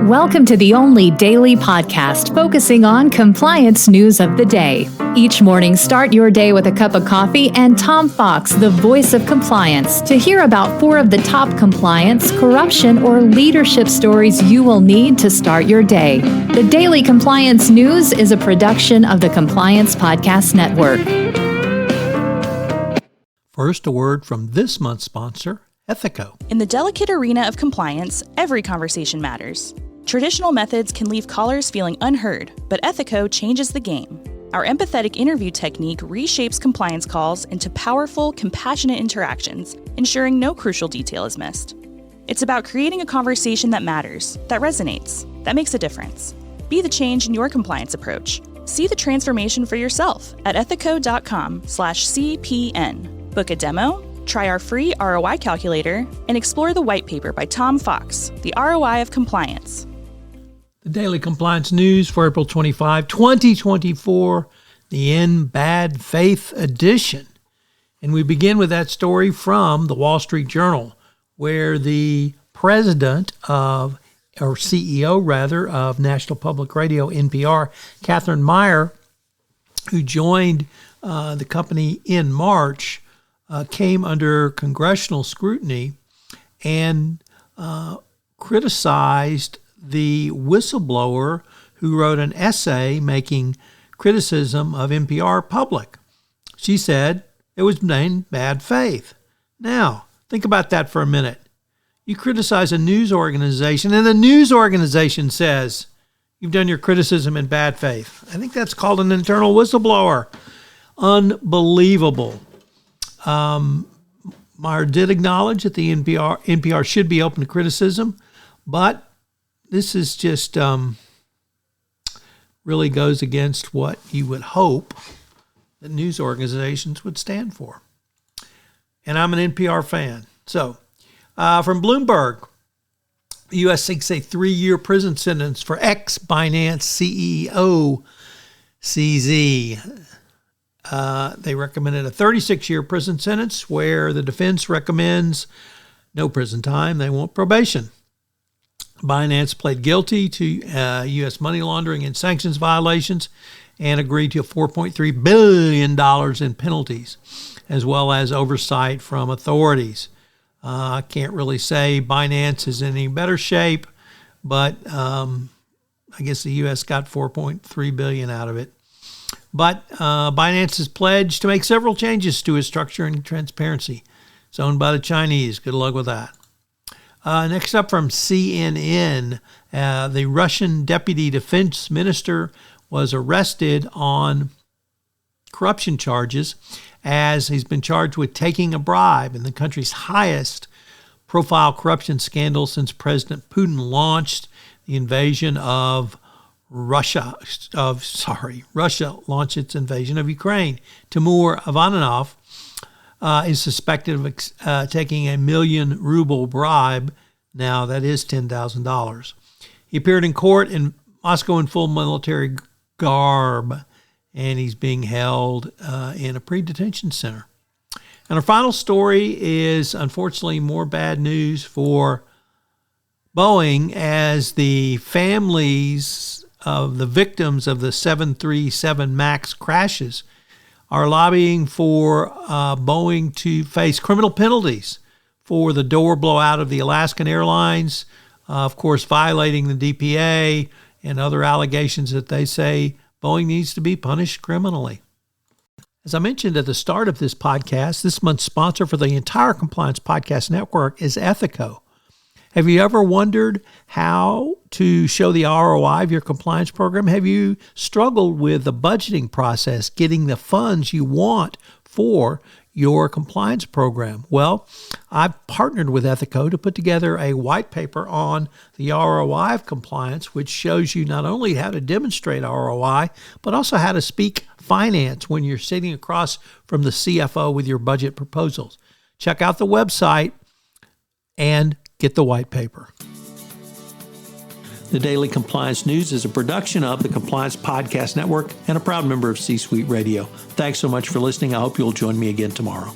Welcome to the only daily podcast focusing on compliance news of the day. Each morning, start your day with a cup of coffee and Tom Fox, the voice of compliance, to hear about 4 of the top compliance, corruption, or leadership stories you will need to start your day. The Daily Compliance News is a production of the Compliance Podcast Network. First, a word from this month's sponsor, Ethico. In the delicate arena of compliance, every conversation matters. Traditional methods can leave callers feeling unheard, but Ethico changes the game. Our empathetic interview technique reshapes compliance calls into powerful, compassionate interactions, ensuring no crucial detail is missed. It's about creating a conversation that matters, that resonates, that makes a difference. Be the change in your compliance approach. See the transformation for yourself at ethico.com/CPN. Book a demo, try our free ROI calculator, and explore the white paper by Tom Fox, The ROI of Compliance. The Daily Compliance News for April 25, 2024, the In Bad Faith edition. And we begin with that story from the Wall Street Journal, where the president of, or CEO rather, of National Public Radio, NPR, Catherine Meyer, who joined the company in March, came under congressional scrutiny and criticized the whistleblower who wrote an essay making criticism of NPR public. She said it was in bad faith. Now, think about that for a minute. You criticize a news organization, and the news organization says you've done your criticism in bad faith. I think that's called an internal whistleblower. Unbelievable. Meyer did acknowledge that the NPR should be open to criticism, but this is just really goes against what you would hope that news organizations would stand for. And I'm an NPR fan. So, from Bloomberg, the U.S. seeks a 3-year prison sentence for ex-Binance CEO CZ. They recommended a 36-year prison sentence, where the defense recommends no prison time. They want probation. Binance pled guilty to U.S. money laundering and sanctions violations and agreed to $4.3 billion in penalties, as well as oversight from authorities. I can't really say Binance is in any better shape, but I guess the U.S. got $4.3 billion out of it. But Binance has pledged to make several changes to its structure and transparency. It's owned by the Chinese. Good luck with that. Next up from CNN, the Russian deputy defense minister was arrested on corruption charges, as he's been charged with taking a bribe in the country's highest profile corruption scandal since President Putin launched the invasion of Russia launched its invasion of Ukraine. Timur Ivanov is suspected of taking a 1 million ruble bribe. Now, that is $10,000. He appeared in court in Moscow in full military garb, and he's being held in a pre-detention center. And our final story is, unfortunately, more bad news for Boeing, as the families of the victims of the 737 MAX crashes are lobbying for Boeing to face criminal penalties for the door blowout of the Alaskan Airlines, of course, violating the DPA and other allegations that they say Boeing needs to be punished criminally. As I mentioned at the start of this podcast, this month's sponsor for the entire Compliance Podcast Network is Ethico. Have you ever wondered how to show the ROI of your compliance program? Have you struggled with the budgeting process, getting the funds you want for your compliance program? Well, I've partnered with Ethico to put together a white paper on the ROI of compliance, which shows you not only how to demonstrate ROI, but also how to speak finance when you're sitting across from the CFO with your budget proposals. Check out the website and get the white paper. The Daily Compliance News is a production of the Compliance Podcast Network and a proud member of C-Suite Radio. Thanks so much for listening. I hope you'll join me again tomorrow.